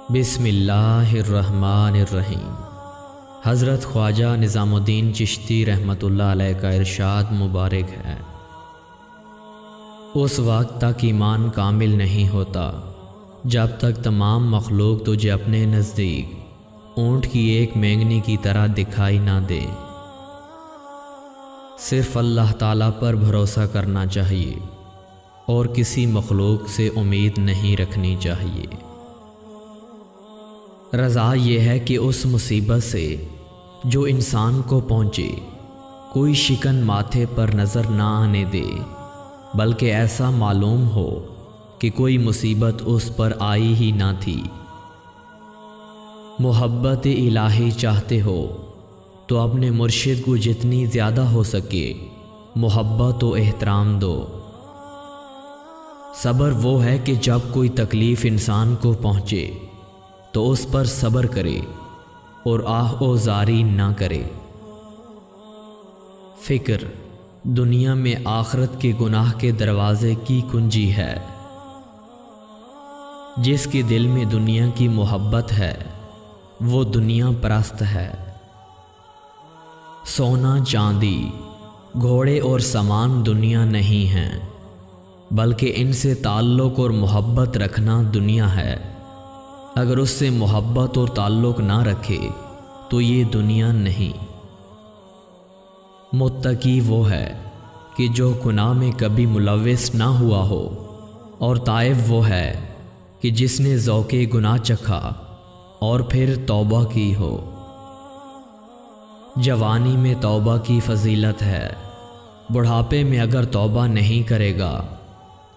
بسم اللہ الرحمن الرحیم۔ حضرت خواجہ نظام الدین چشتی رحمۃ اللہ علیہ کا ارشاد مبارک ہے، اس وقت تک ایمان کامل نہیں ہوتا جب تک تمام مخلوق تجھے اپنے نزدیک اونٹ کی ایک مینگنی کی طرح دکھائی نہ دے۔ صرف اللہ تعالیٰ پر بھروسہ کرنا چاہیے اور کسی مخلوق سے امید نہیں رکھنی چاہیے۔ رضا یہ ہے کہ اس مصیبت سے جو انسان کو پہنچے کوئی شکن ماتھے پر نظر نہ آنے دے، بلکہ ایسا معلوم ہو کہ کوئی مصیبت اس پر آئی ہی نہ تھی۔ محبت الہی چاہتے ہو تو اپنے مرشد کو جتنی زیادہ ہو سکے محبت و احترام دو۔ صبر وہ ہے کہ جب کوئی تکلیف انسان کو پہنچے تو اس پر صبر کرے اور آہ و زاری نہ کرے۔ فکر دنیا میں آخرت کے گناہ کے دروازے کی کنجی ہے۔ جس کے دل میں دنیا کی محبت ہے وہ دنیا پرست ہے۔ سونا چاندی گھوڑے اور سامان دنیا نہیں ہیں، بلکہ ان سے تعلق اور محبت رکھنا دنیا ہے۔ اگر اس سے محبت اور تعلق نہ رکھے تو یہ دنیا نہیں۔ متقی وہ ہے کہ جو گناہ میں کبھی ملوث نہ ہوا ہو، اور تائب وہ ہے کہ جس نے ذوق گناہ چکھا اور پھر توبہ کی ہو۔ جوانی میں توبہ کی فضیلت ہے، بڑھاپے میں اگر توبہ نہیں کرے گا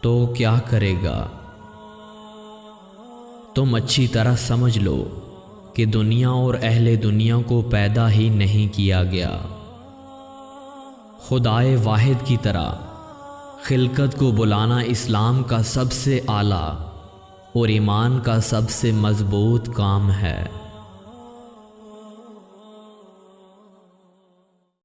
تو کیا کرے گا؟ تم اچھی طرح سمجھ لو کہ دنیا اور اہل دنیا کو پیدا ہی نہیں کیا گیا۔ خدائے واحد کی طرح خلقت کو بلانا اسلام کا سب سے اعلیٰ اور ایمان کا سب سے مضبوط کام ہے۔